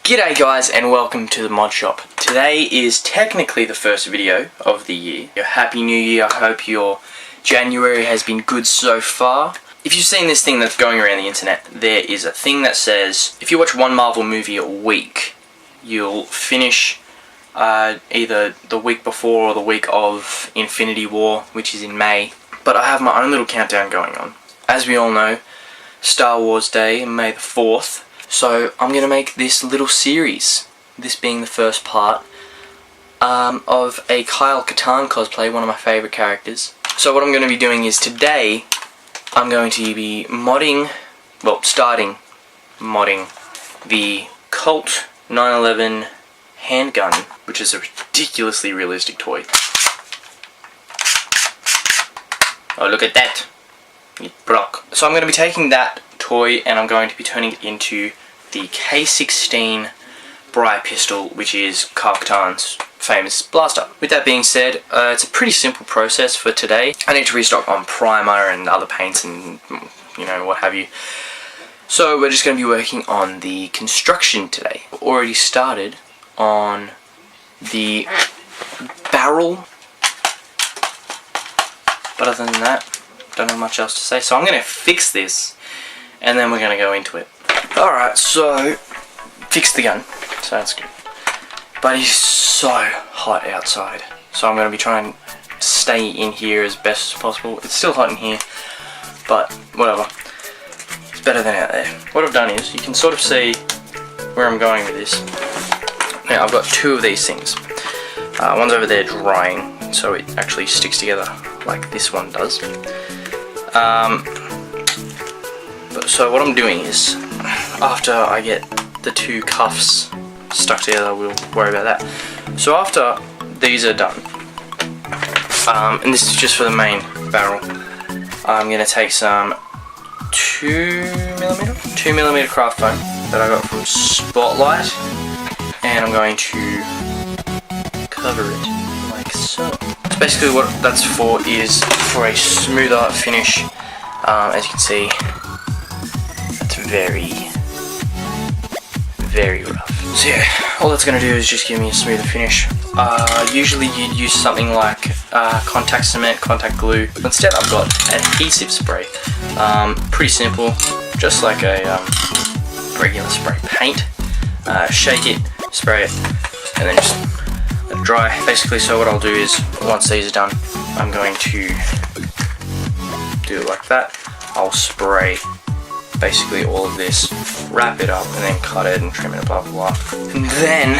G'day guys and welcome to the ModShop. Today is technically the first video of the year. Happy New Year, I hope your January has been good so far. If you've seen this thing that's going around the internet, there is a thing that says if you watch one Marvel movie a week, you'll finish either the week before or the week of Infinity War, which is in May. But I have my own little countdown going on. As we all know, Star Wars Day, May the 4th. So I'm going to make this little series, this being the first part, of a Kyle Katarn cosplay, one of my favourite characters. So what I'm going to be doing is today, I'm going to be starting modding the Colt 911 handgun, which is a ridiculously realistic toy. Oh, look at that! It broke. So I'm going to be taking that toy and I'm going to be turning it into the K-16 Bryar pistol, which is Kyle Katarn's famous blaster. With that being said, it's a pretty simple process for today. I need to restock on primer and other paints and what have you. So we're just going to be working on the construction today. Already started on the barrel, but other than that, don't have much else to say. So I'm going to fix this and then we're going to go into it. Alright, so fix the gun, so that's good. But it's so hot outside, so I'm going to be trying to stay in here as best as possible. It's still hot in here, but whatever. It's better than out there. What I've done is, you can sort of see where I'm going with this. Now I've got two of these things. One's over there drying, so it actually sticks together like this one does. So what I'm doing is, after I get the two cuffs stuck together, we'll worry about that. So after these are done, and this is just for the main barrel, I'm going to take some 2mm craft foam that I got from Spotlight, and I'm going to cover it like so. So basically what that's for is for a smoother finish. As you can see, it's very, very rough. So yeah, all that's going to do is just give me a smoother finish. Usually you'd use something like contact cement, contact glue. Instead I've got adhesive spray. Pretty simple, just like a regular spray paint. Shake it, spray it, and then just let it dry. Basically, so what I'll do is, once these are done, I'm going to do it like that. I'll spray basically all of this, wrap it up, and then cut it and trim it, blah blah blah. And then,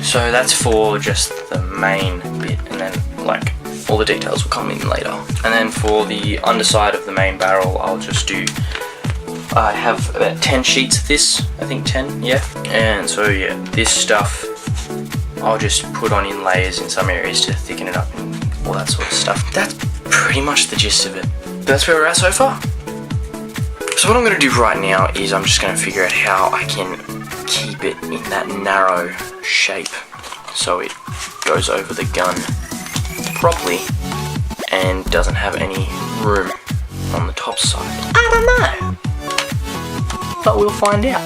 so that's for just the main bit, and then like all the details will come in later. And then for the underside of the main barrel, I'll just do, I have about 10 sheets of this, I think 10, yeah. And so yeah, this stuff I'll just put on in layers in some areas to thicken it up and all that sort of stuff. That's pretty much the gist of it. That's where we're at so far. So what I'm going to do right now is I'm just going to figure out how I can keep it in that narrow shape so it goes over the gun properly and doesn't have any room on the top side. I don't know, but we'll find out.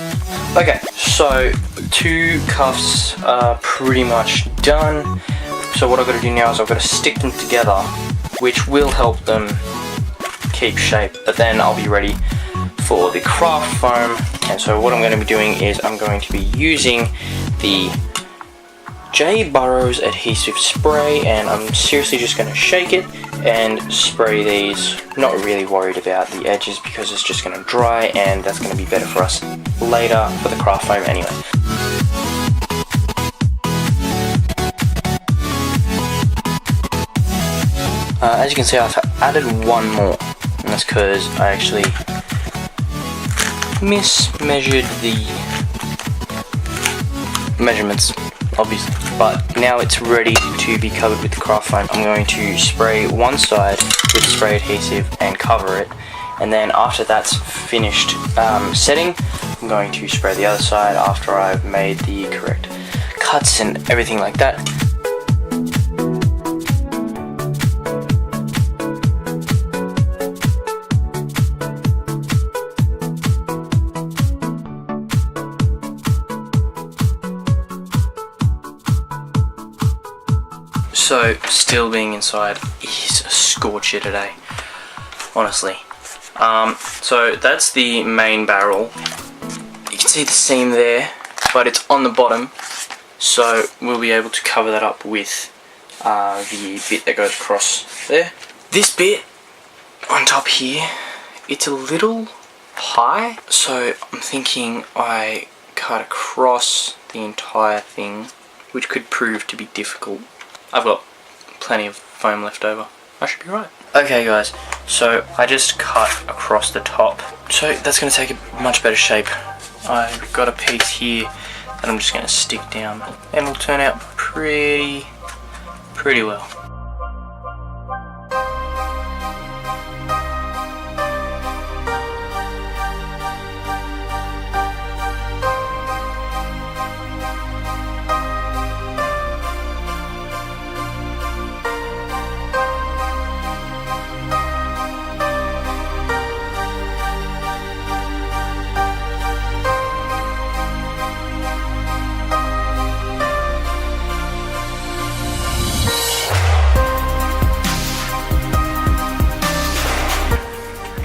Okay, so two cuffs are pretty much done. So what I've got to do now is I've got to stick them together, which will help them keep shape, but then I'll be ready for the craft foam. And so what I'm going to be doing is I'm going to be using the J. Burroughs adhesive spray, and I'm seriously just going to shake it and spray these. Not really worried about the edges because it's just going to dry, and that's going to be better for us later for the craft foam anyway. As you can see, I've added one more, and that's because I actually mismeasured the measurements, obviously. But now it's ready to be covered with the craft foam. I'm going to spray one side with spray adhesive and cover it, and then after that's finished setting, I'm going to spray the other side after I've made the correct cuts and everything like that. So steel being inside is a scorcher today, honestly. So that's the main barrel. You can see the seam there, but it's on the bottom, so we'll be able to cover that up with the bit that goes across there. This bit on top here, it's a little high, so I'm thinking I cut across the entire thing, which could prove to be difficult. I've got plenty of foam left over. I should be right. Okay guys, so I just cut across the top, so that's going to take a much better shape. I've got a piece here that I'm just going to stick down, and it'll turn out pretty well.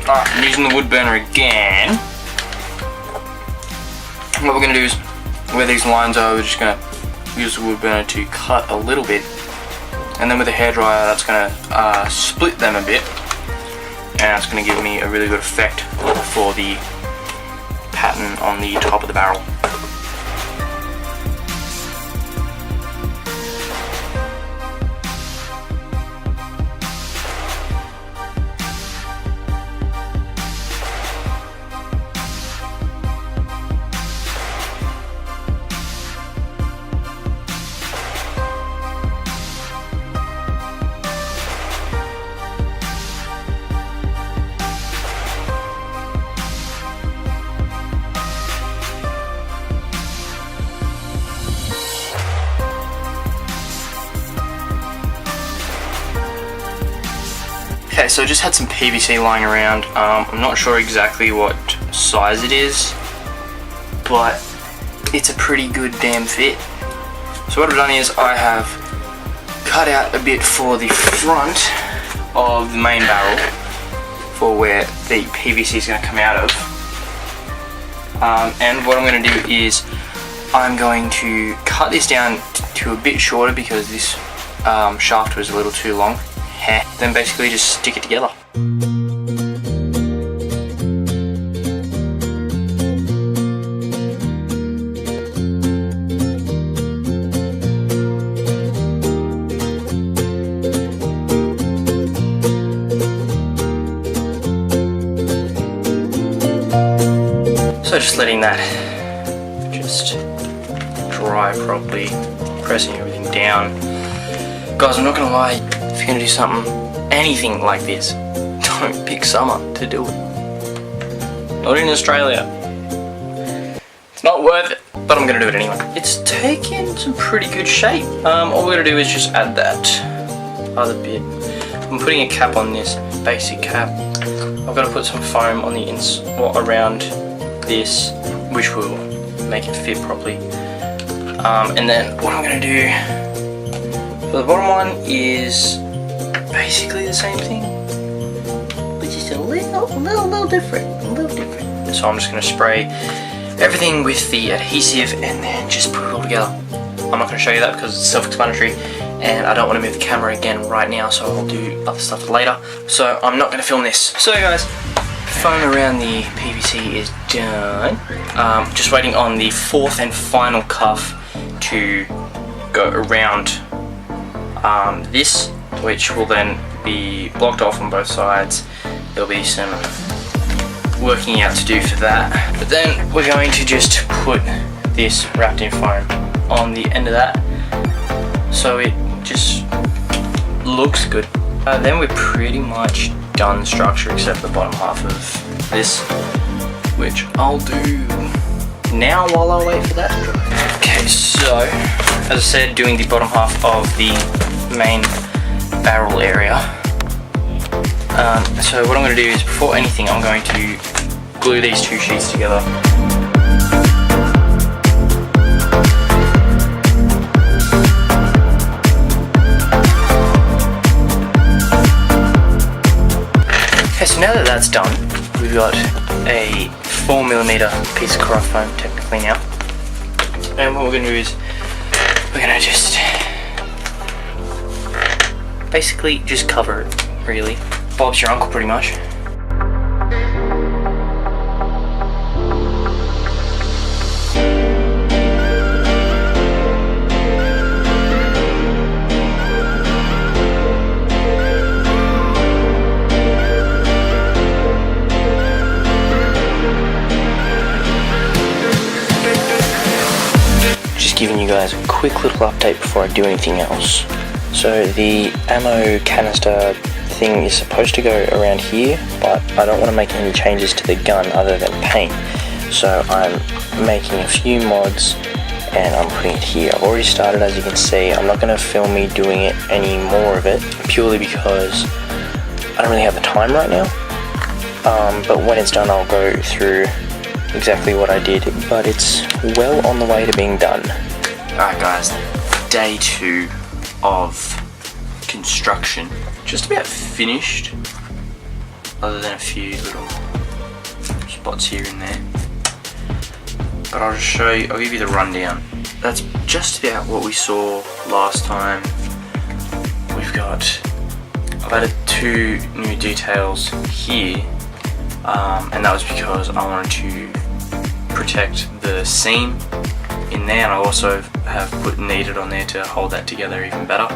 Alright, I'm using the wood burner again. What we're going to do is, where these lines are, we're just going to use the wood burner to cut a little bit, and then with the hairdryer that's going to split them a bit, and that's going to give me a really good effect for the pattern on the top of the barrel. Okay, so I just had some PVC lying around. I'm not sure exactly what size it is, but it's a pretty good damn fit. So what I've done is I have cut out a bit for the front of the main barrel for where the PVC is going to come out of. And what I'm going to do is I'm going to cut this down to a bit shorter because this shaft was a little too long. Then basically just stick it together. So just letting that just dry properly, pressing everything down. Guys, I'm not gonna lie, if you're gonna do something, anything like this, don't pick summer to do it. Not in Australia. It's not worth it, but I'm gonna do it anyway. It's taken some pretty good shape. All we're gonna do is just add that other bit. I'm putting a cap on this, basic cap. I've got to put some foam on the around this, which will make it fit properly. And then what I'm gonna do for the bottom one is basically the same thing, but just a little different, So I'm just going to spray everything with the adhesive and then just put it all together. I'm not going to show you that because it's self-explanatory and I don't want to move the camera again right now, so I'll do other stuff later. So I'm not going to film this. So guys, foam around the PVC is done. Just waiting on the fourth and final cuff to go around this, which will then be blocked off on both sides. There'll be some working out to do for that, but then we're going to just put this wrapped in foam on the end of that so it just looks good. Then we're pretty much done the structure except the bottom half of this, which I'll do now while I wait for that to dry. Okay, so as I said, doing the bottom half of the main barrel area. So what I'm going to do is, before anything, I'm going to glue these two sheets together. now that that's done, we've got a 4mm piece of craft foam technically now. And what we're going to do is we're going to just basically just cover it, really. Bob's your uncle pretty much. Giving you guys a quick little update before I do anything else. So the ammo canister thing is supposed to go around here, but I don't want to make any changes to the gun other than paint. So I'm making a few mods and I'm putting it here. I've already started, as you can see. I'm not going to film me doing it any more of it, purely because I don't really have the time right now. But when it's done, I'll go through exactly what I did, but it's well on the way to being done. Alright guys, day 2 of construction. Just about finished, other than a few little spots here and there. But I'll just show you, I'll give you the rundown. That's just about what we saw last time. I've added 2 new details here, and that was because I wanted to protect the seam in there, and I also have put kneaded on there to hold that together even better,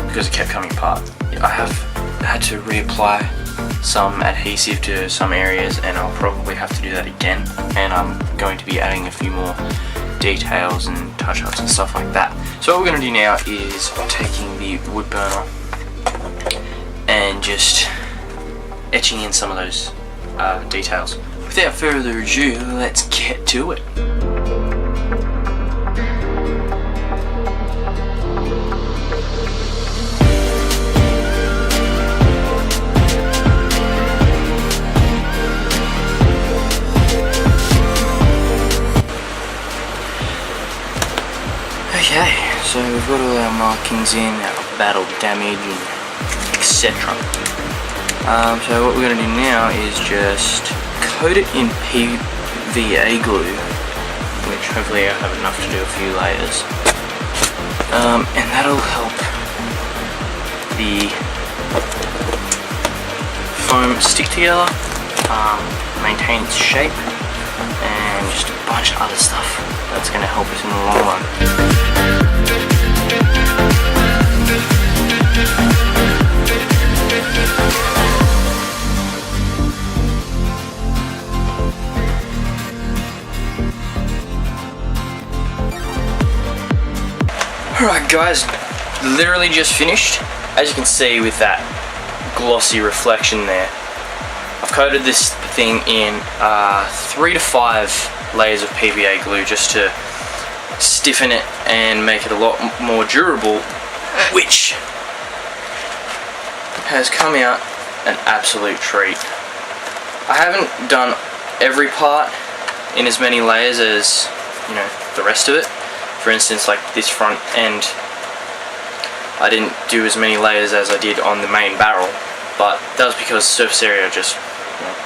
because it kept coming apart. I have had to reapply some adhesive to some areas, and I'll probably have to do that again, and I'm going to be adding a few more details and touch-ups and stuff like that. So what we're going to do now is taking the wood burner and just etching in some of those details. Without further ado, let's get to it. Okay, so we've got all our markings in, our battle damage, and etc. So what we're going to do now is just coat it in PVA glue, which hopefully I have enough to do a few layers, and that'll help the foam stick together, maintain its shape, and just a bunch of other stuff that's going to help us in the long run. Alright guys, literally just finished. As you can see with that glossy reflection there, I've coated this thing in 3 to 5 layers of PVA glue just to stiffen it and make it a lot more durable, which has come out an absolute treat. I haven't done every part in as many layers as, you know, the rest of it. For instance, like this front end, I didn't do as many layers as I did on the main barrel, but that was because surface area just, you know,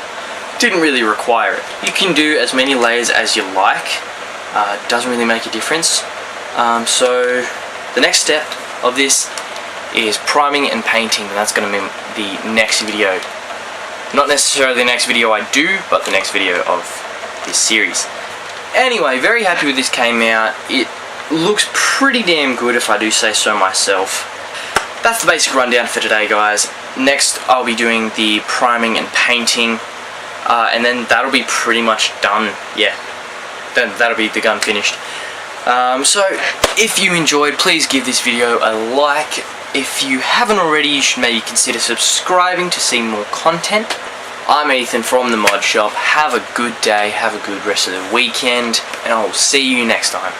didn't really require it. You can do as many layers as you like, it doesn't really make a difference. So the next step of this is priming and painting, and that's going to be the next video. Not necessarily the next video I do, but the next video of this series. Anyway, very happy with this came out. It looks pretty damn good if I do say so myself. That's the basic rundown for today, guys. Next I'll be doing the priming and painting, and then that'll be pretty much done. Yeah, then that'll be the gun finished. So if you enjoyed, please give this video a like. If you haven't already, you should maybe consider subscribing to see more content. I'm Ethan from the ModShop. Have a good day, have a good rest of the weekend, and I will see you next time.